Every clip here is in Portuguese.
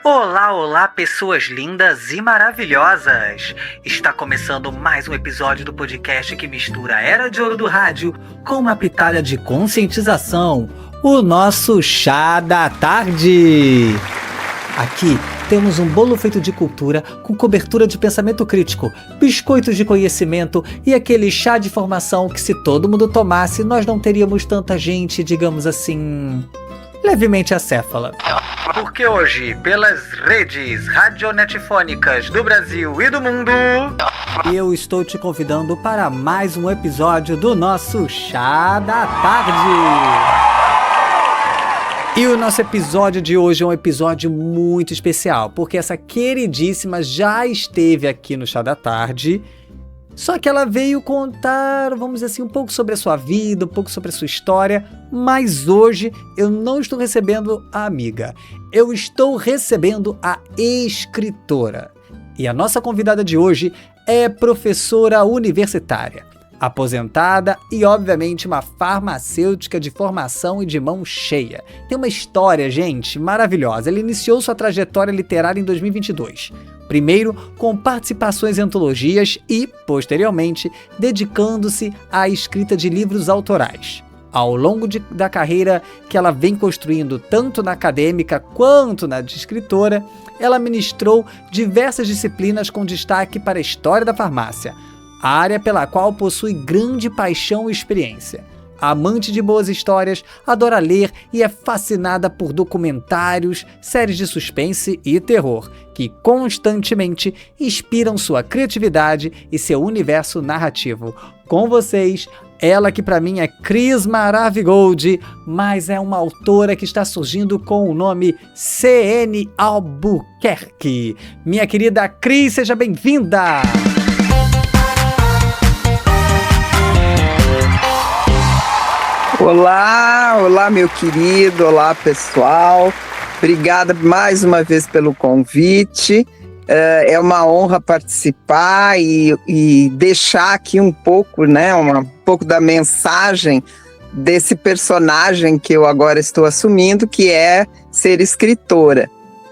Olá, olá, pessoas lindas e maravilhosas! Está começando mais um episódio do podcast que mistura a Era de Ouro do Rádio com uma pitada de conscientização, o nosso Chá da Tarde! Aqui temos um bolo feito de cultura com cobertura de pensamento crítico, biscoitos de conhecimento e aquele chá de formação que, se todo mundo tomasse, nós não teríamos tanta gente, digamos assim, levemente acéfala. Porque hoje, pelas redes radionetifônicas do Brasil e do mundo, eu estou te convidando para mais um episódio do nosso Chá da Tarde. E o nosso episódio de hoje é um episódio muito especial, porque essa queridíssima já esteve aqui no Chá da Tarde, só que ela veio contar, vamos dizer assim, um pouco sobre a sua vida, um pouco sobre a sua história, mas hoje eu não estou recebendo a amiga, eu estou recebendo a escritora. E a nossa convidada de hoje é professora universitária, aposentada e, obviamente, uma farmacêutica de formação e de mão cheia. Tem uma história, gente, maravilhosa. Ela iniciou sua trajetória literária em 2022. Primeiro, com participações em antologias e, posteriormente, dedicando-se à escrita de livros autorais. Ao longo da carreira que ela vem construindo tanto na acadêmica quanto na de escritora, ela ministrou diversas disciplinas com destaque para a história da farmácia, a área pela qual possui grande paixão e experiência. Amante de boas histórias, adora ler e é fascinada por documentários, séries de suspense e terror, que constantemente inspiram sua criatividade e seu universo narrativo. Com vocês, ela que para mim é Cris Maravigold, mas é uma autora que está surgindo com o nome C.N. Albuquerque. Minha querida Cris, seja bem-vinda! Olá meu querido, olá pessoal, obrigada mais uma vez pelo convite, é uma honra participar e deixar aqui um pouco, né, um pouco da mensagem desse personagem que eu agora estou assumindo, que é ser escritora,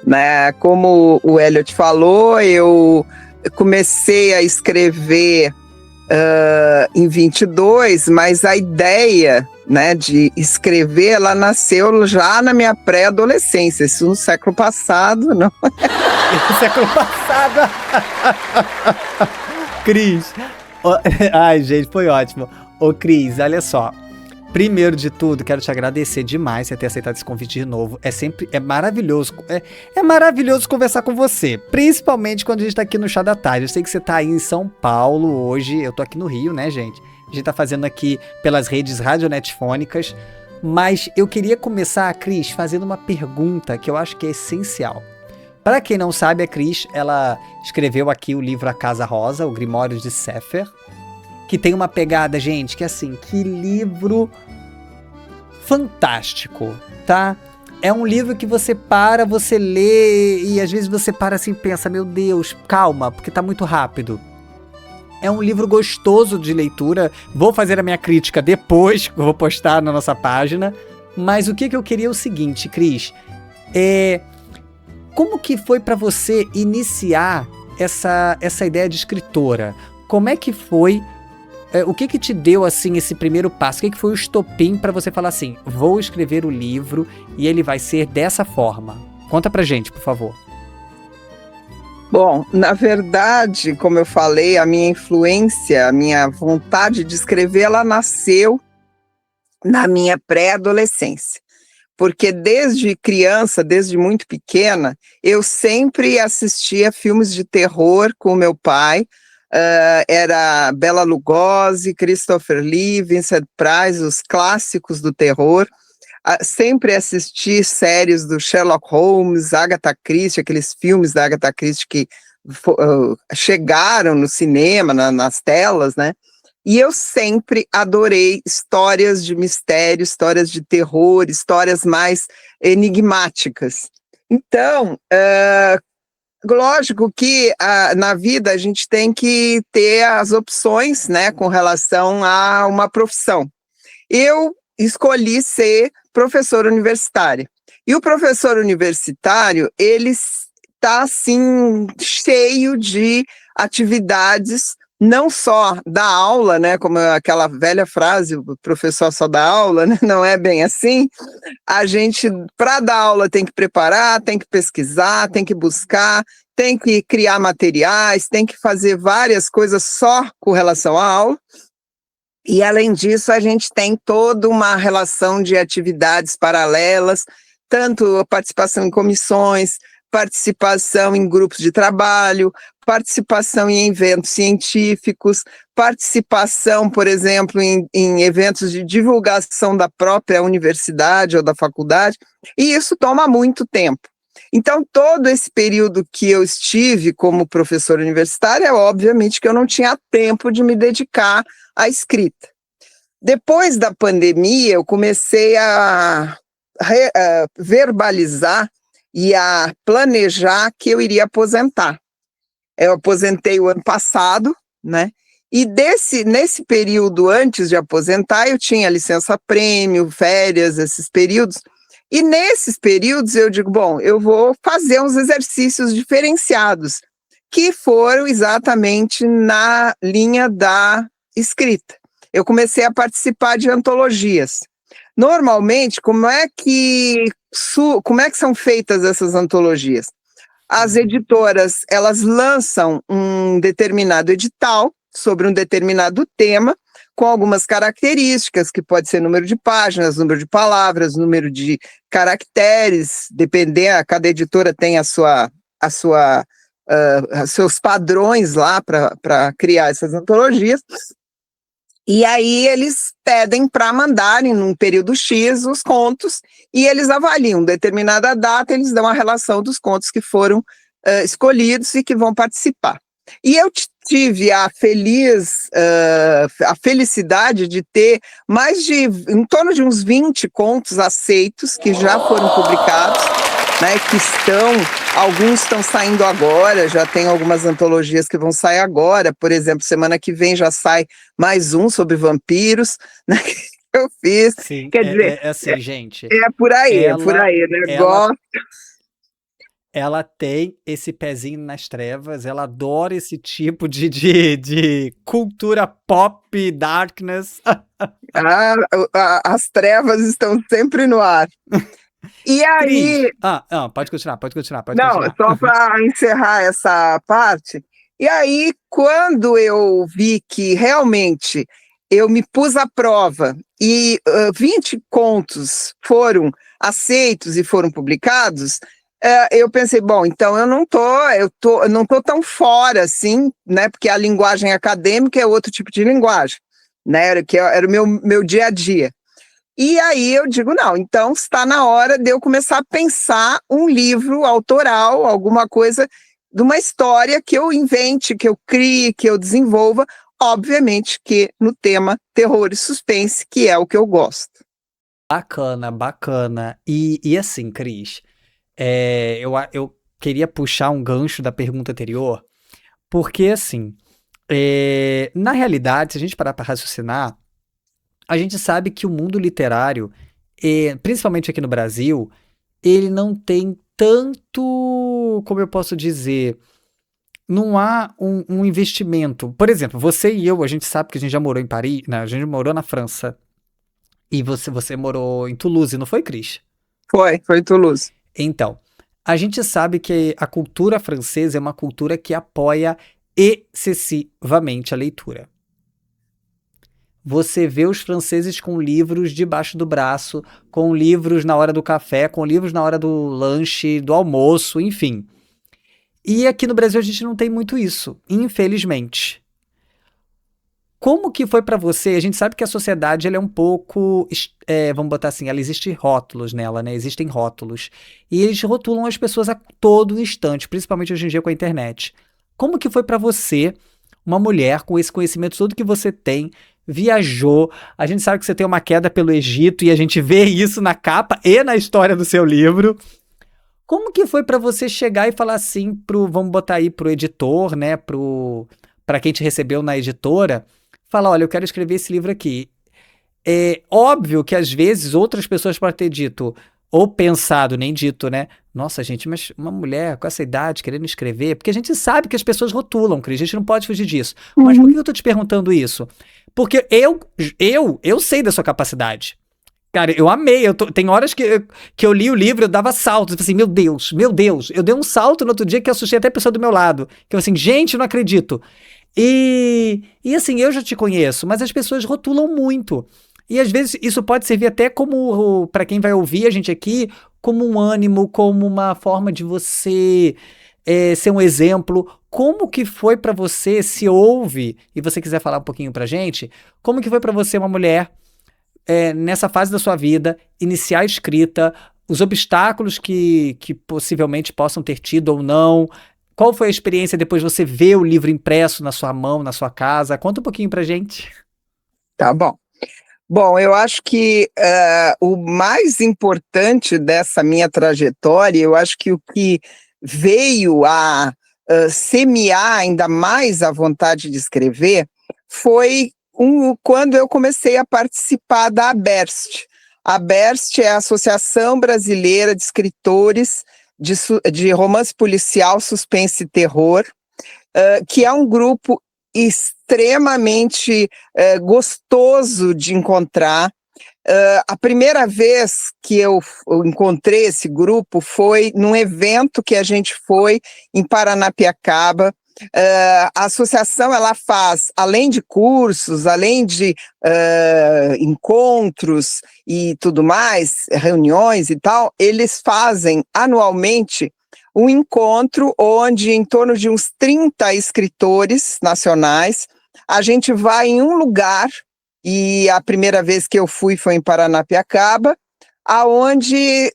né? Como o Elliot falou, eu comecei a escrever em 22, mas a ideia, né, de escrever, ela nasceu já na minha pré-adolescência, isso no século passado, não? Século passado! Cris, ai gente, foi ótimo. Ô Cris, olha só, primeiro de tudo, quero te agradecer demais por ter aceitado esse convite de novo. É maravilhoso, é maravilhoso conversar com você, principalmente quando a gente tá aqui no Chá da Tarde. Eu sei que você tá aí em São Paulo hoje, eu tô aqui no Rio, né, gente? A gente tá fazendo aqui pelas redes radionetifônicas, mas eu queria começar, Cris, fazendo uma pergunta que eu acho que é essencial. Para quem não sabe, a Cris, ela escreveu aqui o livro A Casa Rosa, o Grimório de Sefer, que tem uma pegada, gente, que assim, que livro fantástico, tá? É um livro que você lê e às vezes você para assim e pensa, meu Deus, calma, porque tá muito rápido. É um livro gostoso de leitura, vou fazer a minha crítica depois, eu vou postar na nossa página, mas o que eu queria é o seguinte, Cris, como que foi para você iniciar essa ideia de escritora? Como é que foi? O que te deu, assim, esse primeiro passo? O que foi o estopim para você falar assim, vou escrever o livro e ele vai ser dessa forma? Conta pra gente, por favor. Bom, na verdade, como eu falei, a minha influência, a minha vontade de escrever, ela nasceu na minha pré-adolescência. Porque desde criança, desde muito pequena, eu sempre assistia filmes de terror com meu pai. Era Bela Lugosi, Christopher Lee, Vincent Price, os clássicos do terror. Sempre assisti séries do Sherlock Holmes, Agatha Christie, aqueles filmes da Agatha Christie que chegaram no cinema, nas telas, né? E eu sempre adorei histórias de mistério, histórias de terror, histórias mais enigmáticas. Então, lógico que na vida a gente tem que ter as opções, né, com relação a uma profissão. Eu escolhi ser professora universitária. E o professor universitário, ele está, assim, cheio de atividades, não só da aula, né, como aquela velha frase, o professor só dá aula, né, não é bem assim. A gente, para dar aula, tem que preparar, tem que pesquisar, tem que buscar, tem que criar materiais, tem que fazer várias coisas só com relação à aula. E, além disso, a gente tem toda uma relação de atividades paralelas, tanto a participação em comissões, participação em grupos de trabalho, participação em eventos científicos, participação, por exemplo, em eventos de divulgação da própria universidade ou da faculdade, e isso toma muito tempo. Então, todo esse período que eu estive como professora universitária, obviamente que eu não tinha tempo de me dedicar à escrita. Depois da pandemia, eu comecei a verbalizar e a planejar que eu iria aposentar. Eu aposentei o ano passado, né? E nesse período antes de aposentar, eu tinha licença-prêmio, férias, esses períodos. E nesses períodos eu digo, bom, eu vou fazer uns exercícios diferenciados, que foram exatamente na linha da escrita. Eu comecei a participar de antologias. Normalmente, como é que são feitas essas antologias? As editoras, elas lançam um determinado edital sobre um determinado tema, com algumas características, que pode ser número de páginas, número de palavras, número de caracteres, cada editora tem seus padrões lá para criar essas antologias. E aí eles pedem para mandarem, num período X, os contos, e eles avaliam determinada data, eles dão a relação dos contos que foram escolhidos e que vão participar. E eu tive a felicidade de ter em torno de uns 20 contos aceitos, que já foram publicados, né, alguns estão saindo agora, já tem algumas antologias que vão sair agora, por exemplo, semana que vem já sai mais um sobre vampiros, né, que eu fiz. Sim, Quer dizer, assim, gente. É por aí, negócio. Ela tem esse pezinho nas trevas, ela adora esse tipo de cultura pop, darkness. As trevas estão sempre no ar. E aí... Pode continuar. Só para encerrar essa parte. E aí, quando eu vi que realmente eu me pus à prova e 20 contos foram aceitos e foram publicados, eu pensei, bom, então eu não tô tão fora assim, né? Porque a linguagem acadêmica é outro tipo de linguagem, né? Que era o meu dia a dia. E aí eu digo, não, então está na hora de eu começar a pensar um livro autoral, alguma coisa de uma história que eu invente, que eu crie, que eu desenvolva, obviamente que no tema terror e suspense, que é o que eu gosto. Bacana. E assim, Cris, eu queria puxar um gancho da pergunta anterior, porque assim, na realidade, se a gente parar para raciocinar, a gente sabe que o mundo literário, principalmente aqui no Brasil, ele não tem tanto, como eu posso dizer, não há um investimento. Por exemplo, você e eu, a gente sabe que a gente já morou em Paris, né? A gente morou na França, e você morou em Toulouse, não foi, Cris? Foi em Toulouse. Então, a gente sabe que a cultura francesa é uma cultura que apoia excessivamente a leitura. Você vê os franceses com livros debaixo do braço, com livros na hora do café, com livros na hora do lanche, do almoço, enfim. E aqui no Brasil a gente não tem muito isso, infelizmente. Como que foi pra você? A gente sabe que a sociedade ela é um pouco, vamos botar assim, ela existe rótulos nela, né? Existem rótulos. E eles rotulam as pessoas a todo instante, principalmente hoje em dia com a internet. Como que foi pra você, uma mulher com esse conhecimento todo que você tem, viajou, a gente sabe que você tem uma queda pelo Egito e a gente vê isso na capa e na história do seu livro. Como que foi pra você chegar e falar assim vamos botar aí pro editor, né, pra quem te recebeu na editora, falar, olha, eu quero escrever esse livro aqui. É óbvio que às vezes outras pessoas podem ter dito, ou pensado, nem dito, né? Nossa, gente, mas uma mulher com essa idade querendo escrever, porque a gente sabe que as pessoas rotulam, Cris, a gente não pode fugir disso. Mas por que eu tô te perguntando isso? Porque eu sei da sua capacidade. Cara, eu amei. Tem horas que eu li o livro, eu dava saltos. Eu falei assim, meu Deus. Eu dei um salto no outro dia que assustei até a pessoa do meu lado. Que eu assim, gente, não acredito. E assim, eu já te conheço, mas as pessoas rotulam muito. E às vezes isso pode servir até como, para quem vai ouvir a gente aqui, como um ânimo, como uma forma de você ser um exemplo. Como que foi pra você, se houve, e você quiser falar um pouquinho pra gente, como que foi pra você uma mulher nessa fase da sua vida, iniciar a escrita, os obstáculos que possivelmente possam ter tido ou não. Qual foi a experiência depois de você ver o livro impresso na sua mão, na sua casa? Conta um pouquinho pra gente. Tá bom. Bom, eu acho que o mais importante dessa minha trajetória, eu acho que o que veio a semear ainda mais a vontade de escrever foi quando eu comecei a participar da ABERST. A ABERST é a Associação Brasileira de Escritores de Romance Policial, Suspense e Terror, que é um grupo extremamente gostoso de encontrar. A primeira vez que eu encontrei esse grupo foi num evento que a gente foi em Paranapiacaba. A associação ela faz, além de cursos, além de encontros e tudo mais, reuniões e tal, eles fazem anualmente um encontro onde em torno de uns 30 escritores nacionais, a gente vai em um lugar, e a primeira vez que eu fui foi em Paranapiacaba, aonde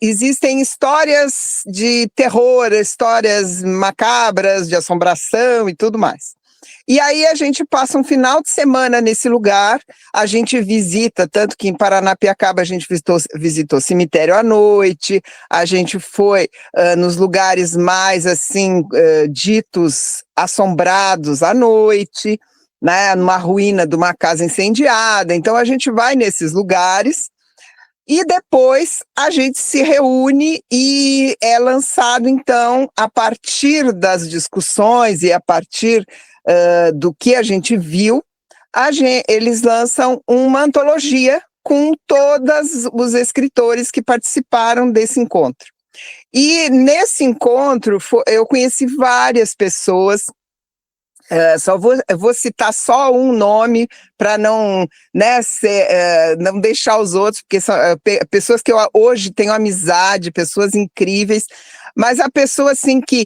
existem histórias de terror, histórias macabras, de assombração e tudo mais. E aí a gente passa um final de semana nesse lugar, a gente visita, tanto que em Paranapiacaba a gente visitou cemitério à noite, a gente foi nos lugares mais, assim, ditos assombrados à noite, né, numa ruína de uma casa incendiada. Então a gente vai nesses lugares e depois a gente se reúne e é lançado, então, a partir das discussões e a partir do que a gente viu, eles lançam uma antologia com todos os escritores que participaram desse encontro. E nesse encontro eu conheci várias pessoas. Eu vou citar só um nome para não, né, não deixar os outros, porque são pessoas que eu hoje tenho amizade, pessoas incríveis, mas a pessoa assim, que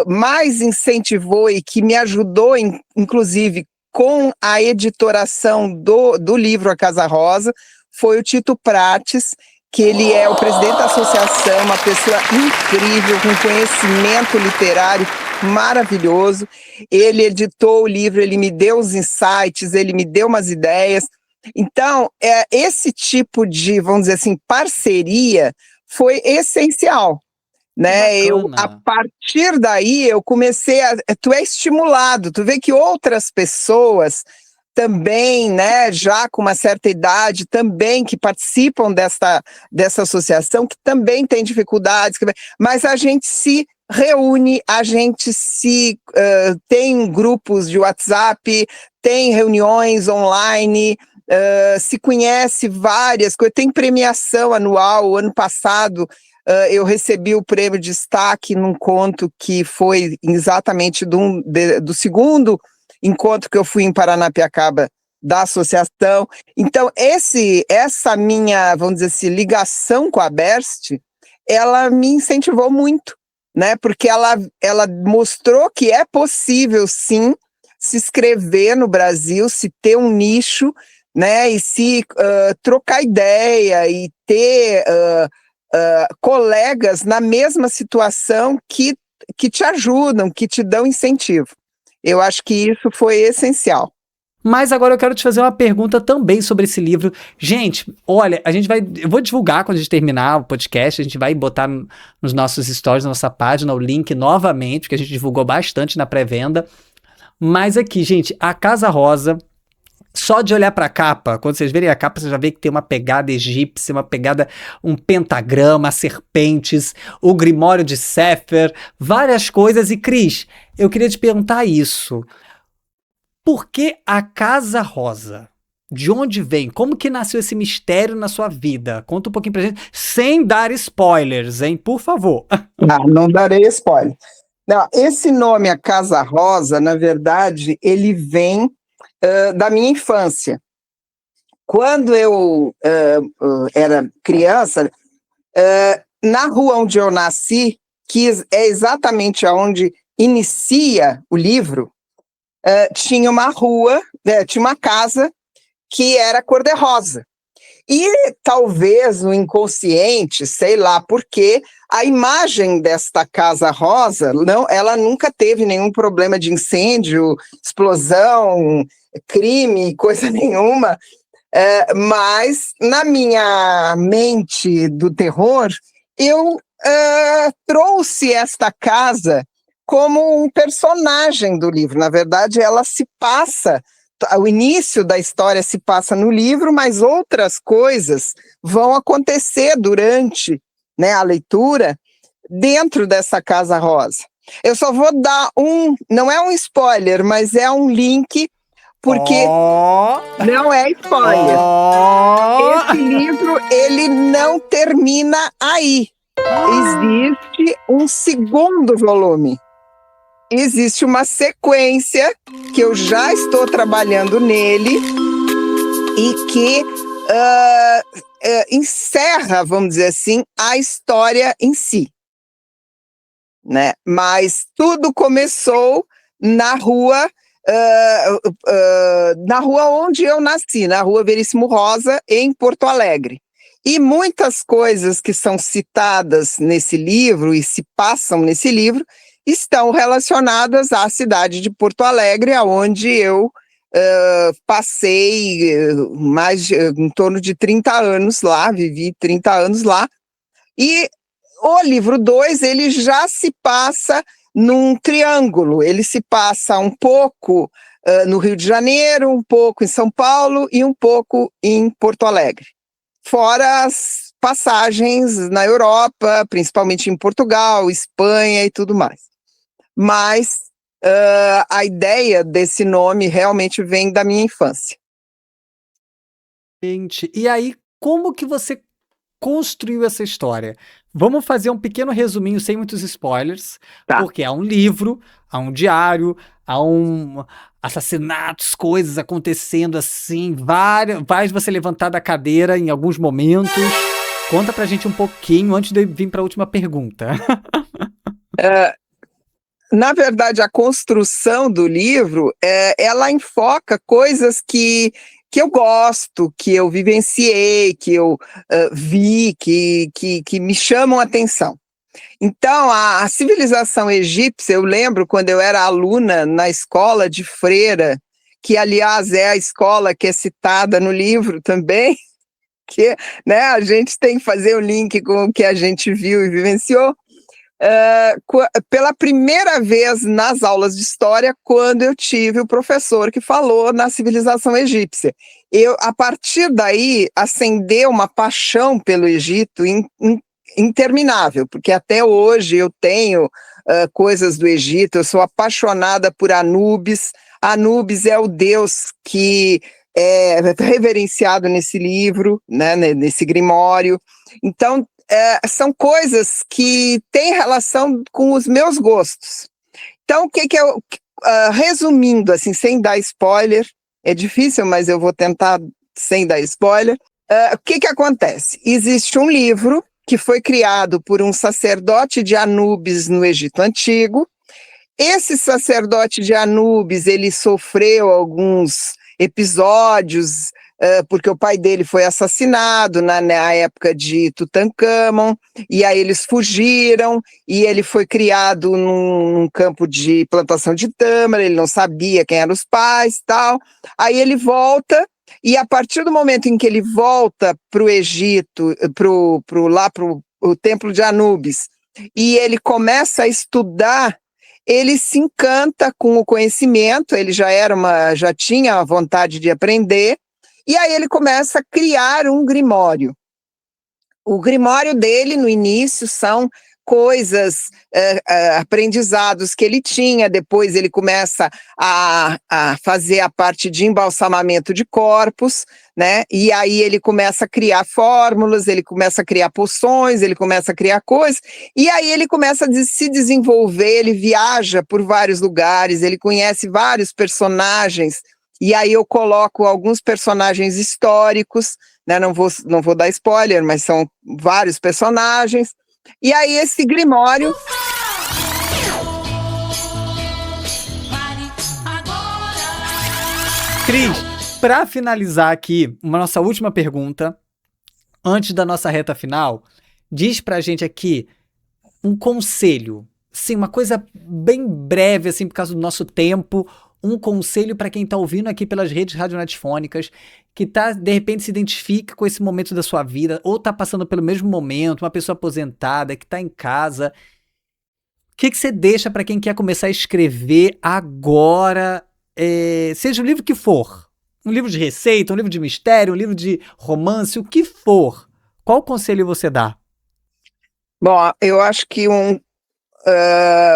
mais incentivou e que me ajudou, inclusive, com a editoração do livro A Casa Rosa, foi o Tito Prates, que ele é o presidente da associação, uma pessoa incrível, com conhecimento literário maravilhoso. Ele editou o livro, ele me deu os insights, ele me deu umas ideias. Então, esse tipo de, vamos dizer assim, parceria foi essencial, né? A partir daí, eu comecei tu é estimulado, tu vê que outras pessoas também, né, já com uma certa idade, também que participam dessa associação, que também tem dificuldades, mas a gente se reúne, a gente tem grupos de WhatsApp, tem reuniões online, se conhece várias coisas, tem premiação anual. O ano passado eu recebi o prêmio de destaque num conto que foi exatamente do segundo encontro que eu fui em Paranapiacaba da associação. Então, essa minha, vamos dizer assim, ligação com a ABERST, ela me incentivou muito, né? Porque ela mostrou que é possível, sim, se escrever no Brasil, se ter um nicho, né? E se trocar ideia e ter colegas na mesma situação que te ajudam, que te dão incentivo. Eu acho que isso foi essencial. Mas agora eu quero te fazer uma pergunta também sobre esse livro. Gente, olha, eu vou divulgar quando a gente terminar o podcast, a gente vai botar nos nossos stories, na nossa página, o link novamente, porque a gente divulgou bastante na pré-venda. Mas aqui, gente, A Casa Rosa Só de olhar para a capa, quando vocês verem a capa, você já vê que tem uma pegada egípcia, uma pegada, um pentagrama, serpentes, o Grimório de Sefer, várias coisas. E Cris, eu queria te perguntar isso. Por que a Casa Rosa? De onde vem? Como que nasceu esse mistério na sua vida? Conta um pouquinho pra gente, sem dar spoilers, hein? Por favor. Não darei spoiler. Não, esse nome, a Casa Rosa, na verdade, ele vem da minha infância. Quando eu era criança, na rua onde eu nasci, que é exatamente onde inicia o livro, tinha uma rua, tinha uma casa que era cor-de-rosa. E talvez no inconsciente, sei lá por quê, a imagem desta Casa Rosa, ela nunca teve nenhum problema de incêndio, explosão, crime, coisa nenhuma, mas na minha mente do terror, eu trouxe esta casa como um personagem do livro. Na verdade, ela se passa, o início da história se passa no livro, mas outras coisas vão acontecer durante, né, a leitura dentro dessa Casa Rosa. Eu só vou dar não é um spoiler, mas é um link, porque não é spoiler. Esse livro, ele não termina aí. Existe um segundo volume. Existe uma sequência que eu já estou trabalhando nele e que encerra, vamos dizer assim, a história em si, né? Mas tudo começou na rua onde eu nasci, na Rua Veríssimo Rosa, em Porto Alegre. E muitas coisas que são citadas nesse livro e se passam nesse livro estão relacionadas à cidade de Porto Alegre, onde eu passei em torno de 30 anos lá, vivi 30 anos lá. E o livro 2, ele já se passa num triângulo, ele se passa um pouco no Rio de Janeiro, um pouco em São Paulo e um pouco em Porto Alegre. Fora as passagens na Europa, principalmente em Portugal, Espanha e tudo mais. Mas a ideia desse nome realmente vem da minha infância. Gente, e aí, como que você construiu essa história? Vamos fazer um pequeno resuminho sem muitos spoilers, porque há um livro, há um diário, há assassinatos, coisas acontecendo assim, faz você levantar da cadeira em alguns momentos. Conta pra gente um pouquinho antes de vir para a última pergunta. Na verdade, a construção do livro, ela enfoca coisas que eu gosto, que eu vivenciei, que eu vi, que me chamam a atenção. Então, a civilização egípcia, eu lembro quando eu era aluna na escola de freira, que aliás é a escola que é citada no livro também, que, né, a gente tem que fazer o link com o que a gente viu e vivenciou. Pela primeira vez nas aulas de história, quando eu tive o professor que falou na civilização egípcia. A partir daí, acendeu uma paixão pelo Egito interminável, porque até hoje eu tenho coisas do Egito, eu sou apaixonada por Anubis. Anubis é o deus que é reverenciado nesse livro, né, nesse grimório. Então, são coisas que têm relação com os meus gostos. Então, o que eu, resumindo, assim, sem dar spoiler, é difícil, mas eu vou tentar sem dar spoiler. O que acontece? Existe um livro que foi criado por um sacerdote de Anubis no Egito Antigo. Esse sacerdote de Anubis, ele sofreu alguns episódios, porque o pai dele foi assassinado na época de Tutancâmon, e aí eles fugiram, e ele foi criado num campo de plantação de tâmara, ele não sabia quem eram os pais e tal. Aí ele volta, e a partir do momento em que ele volta para o Egito, para o templo de Anubis, e ele começa a estudar, ele se encanta com o conhecimento, ele já tinha a vontade de aprender, e aí ele começa a criar um grimório. O grimório dele, no início, são coisas, aprendizados que ele tinha, depois ele começa a fazer a parte de embalsamamento de corpos, né? E aí ele começa a criar fórmulas, ele começa a criar poções, ele começa a criar coisas, e aí ele começa a se desenvolver, ele viaja por vários lugares, ele conhece vários personagens, e aí eu coloco alguns personagens históricos, né? Não vou dar spoiler, mas são vários personagens. E aí esse grimório... Cris, para finalizar aqui, uma nossa última pergunta, antes da nossa reta final, diz pra gente aqui um conselho, sim, uma coisa bem breve, assim, por causa do nosso tempo, um conselho para quem tá ouvindo aqui pelas redes radionatifônicas, que tá, de repente, se identifica com esse momento da sua vida, ou tá passando pelo mesmo momento, uma pessoa aposentada, que tá em casa. O que você deixa para quem quer começar a escrever agora, seja o livro que for, um livro de receita, um livro de mistério, um livro de romance, o que for, qual conselho você dá? Bom, eu acho que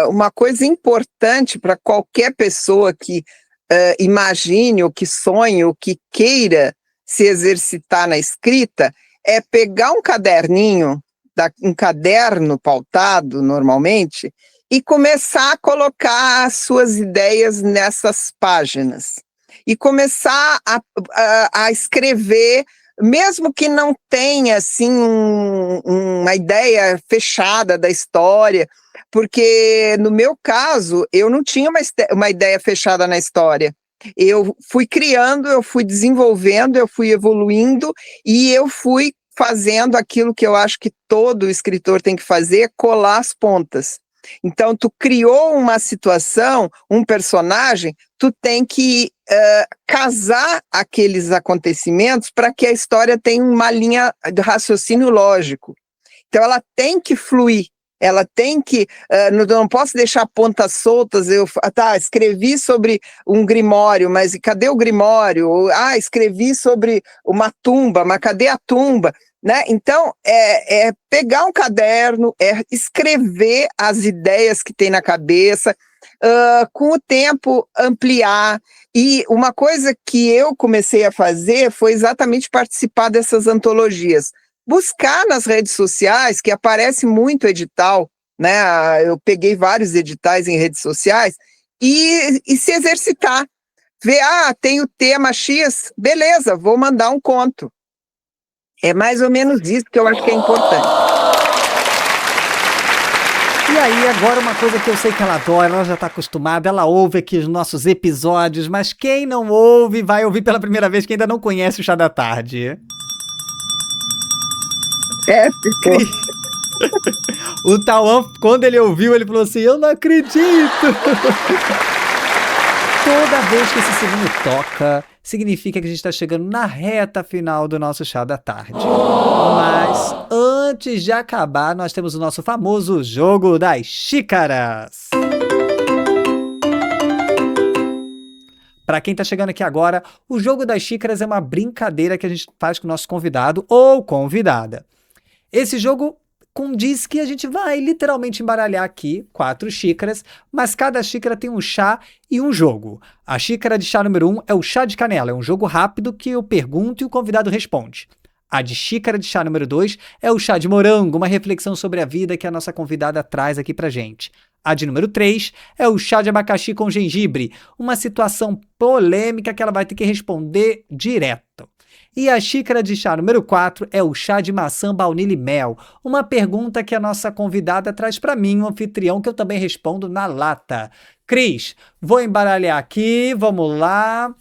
uma coisa importante para qualquer pessoa que imagine, ou que sonhe, ou que queira se exercitar na escrita, é pegar um caderninho, um caderno pautado normalmente, e começar a colocar as suas ideias nessas páginas. E começar a escrever, mesmo que não tenha assim uma ideia fechada da história, porque no meu caso eu não tinha uma ideia fechada na história. Eu fui criando, eu fui desenvolvendo, eu fui evoluindo e eu fui fazendo aquilo que eu acho que todo escritor tem que fazer, colar as pontas. Então, tu criou uma situação, um personagem, tu tem que casar aqueles acontecimentos para que a história tenha uma linha de raciocínio lógico. Então, ela tem que fluir, ela tem que... não posso deixar pontas soltas, escrevi sobre um grimório, mas cadê o grimório? Escrevi sobre uma tumba, mas cadê a tumba? Né? Então, é pegar um caderno, é escrever as ideias que tem na cabeça, com o tempo ampliar. E uma coisa que eu comecei a fazer foi exatamente participar dessas antologias. Buscar nas redes sociais, que aparece muito edital, né? Eu peguei vários editais em redes sociais, e se exercitar. Ver, tem o tema X, beleza, vou mandar um conto. É mais ou menos isso que eu acho que é importante. E aí, agora uma coisa que eu sei que ela adora, ela já está acostumada, ela ouve aqui os nossos episódios, mas quem não ouve, vai ouvir pela primeira vez, quem ainda não conhece o Chá da Tarde. Ficou. O Tauan, quando ele ouviu, ele falou assim, eu não acredito! Toda vez que esse segundo toca, significa que a gente está chegando na reta final do nosso Chá da Tarde. Mas antes de acabar, nós temos o nosso famoso Jogo das Xícaras. Para quem está chegando aqui agora, o Jogo das Xícaras é uma brincadeira que a gente faz com o nosso convidado ou convidada. Esse jogo diz que a gente vai literalmente embaralhar aqui 4 xícaras, mas cada xícara tem um chá e um jogo. A xícara de chá número 1 é o chá de canela, é um jogo rápido que eu pergunto e o convidado responde. A de xícara de chá número 2 é o chá de morango, uma reflexão sobre a vida que a nossa convidada traz aqui pra gente. A de número 3 é o chá de abacaxi com gengibre, uma situação polêmica que ela vai ter que responder direto. E a xícara de chá número 4 é o chá de maçã, baunilha e mel. Uma pergunta que a nossa convidada traz para mim, um anfitrião, que eu também respondo na lata. Cris, vou embaralhar aqui, vamos lá.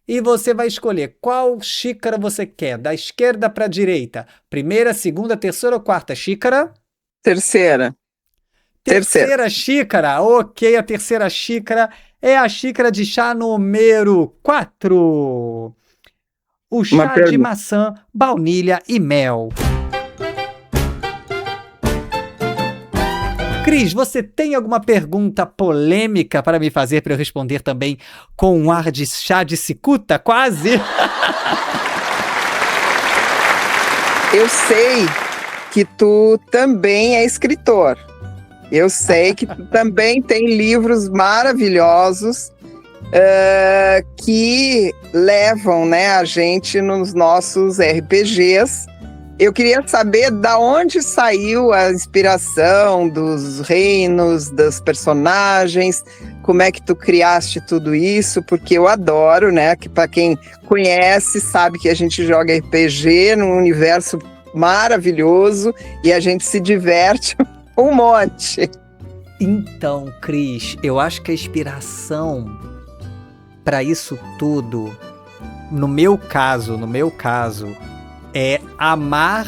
E você vai escolher qual xícara você quer, da esquerda para a direita. Primeira, segunda, terceira ou quarta xícara? Terceira. Terceira xícara, ok, a terceira xícara é a xícara de chá número 4. O chá de maçã, baunilha e mel. Cris, você tem alguma pergunta polêmica para me fazer para eu responder também com um ar de chá de cicuta, quase? Eu sei que tu também é escritor. Eu sei que tu também tem livros maravilhosos que levam, né, a gente nos nossos RPGs. Eu queria saber da onde saiu a inspiração dos reinos, dos personagens, como é que tu criaste tudo isso, porque eu adoro, né, que para quem conhece sabe que a gente joga RPG num universo maravilhoso e a gente se diverte um monte. Então, Cris, eu acho que a inspiração para isso tudo, no meu caso, é amar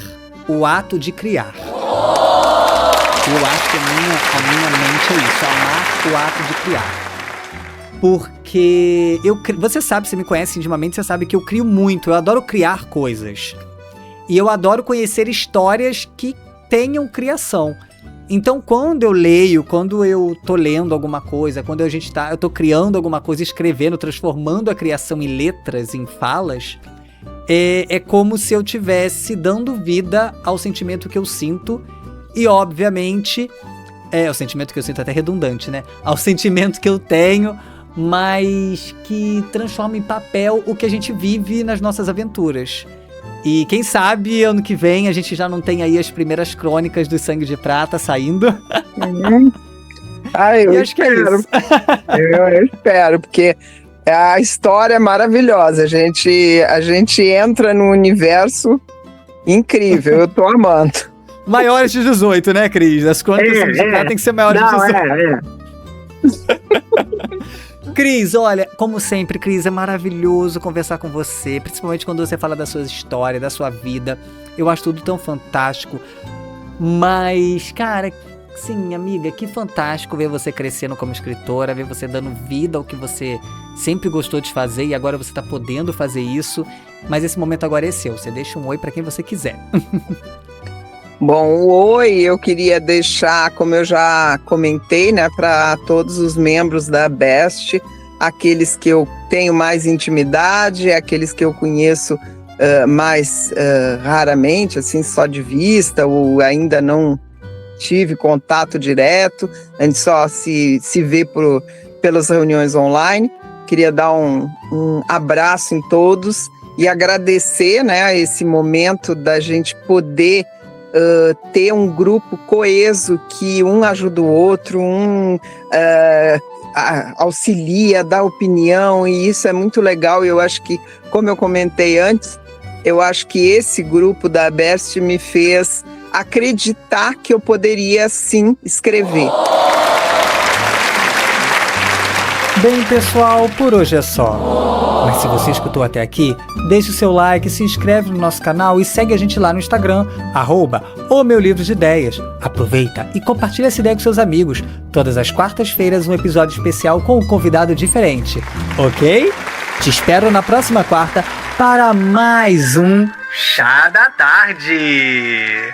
o ato de criar. Eu acho que a minha mente é isso, amar o ato de criar. Porque você sabe, você me conhece intimamente, você sabe que eu crio muito, eu adoro criar coisas. E eu adoro conhecer histórias que tenham criação. Então, quando eu leio, quando eu tô lendo alguma coisa, quando eu tô criando alguma coisa, escrevendo, transformando a criação em letras, em falas, é como se eu estivesse dando vida ao sentimento que eu sinto. E, obviamente, o sentimento que eu sinto é até redundante, né? Ao sentimento que eu tenho, mas que transforma em papel o que a gente vive nas nossas aventuras. E quem sabe ano que vem a gente já não tem aí as primeiras crônicas do Sangue de Prata saindo. Eu espero. Eu espero, porque a história é maravilhosa. A gente entra num universo incrível. Eu tô amando. Maiores de 18, né, Cris? As crônicas do Sangue de Prata tem que ser maiores de 18. Cris, olha, como sempre, Cris, é maravilhoso conversar com você, principalmente quando você fala das suas histórias, da sua vida. Eu acho tudo tão fantástico. Mas, cara, sim, amiga, que fantástico ver você crescendo como escritora, ver você dando vida ao que você sempre gostou de fazer e agora você tá podendo fazer isso. Mas esse momento agora é seu. Você deixa um oi pra quem você quiser. Bom, o oi eu queria deixar, como eu já comentei, né, para todos os membros da Best, aqueles que eu tenho mais intimidade, aqueles que eu conheço mais raramente, assim, só de vista, ou ainda não tive contato direto, a gente só se vê pelas reuniões online. Queria dar um abraço em todos e agradecer, né, esse momento da gente poder ter um grupo coeso que um ajuda o outro, auxilia, dá opinião, e isso é muito legal. Eu acho que, como eu comentei antes, eu acho que esse grupo da Best me fez acreditar que eu poderia sim escrever. Bem, pessoal, por hoje é só. Mas se você escutou até aqui, deixe o seu like, se inscreve no nosso canal e segue a gente lá no Instagram, @OMeuLivroDeIdeias. Aproveita e compartilha essa ideia com seus amigos. Todas as quartas-feiras um episódio especial com um convidado diferente, ok? Te espero na próxima quarta para mais um Chá da Tarde.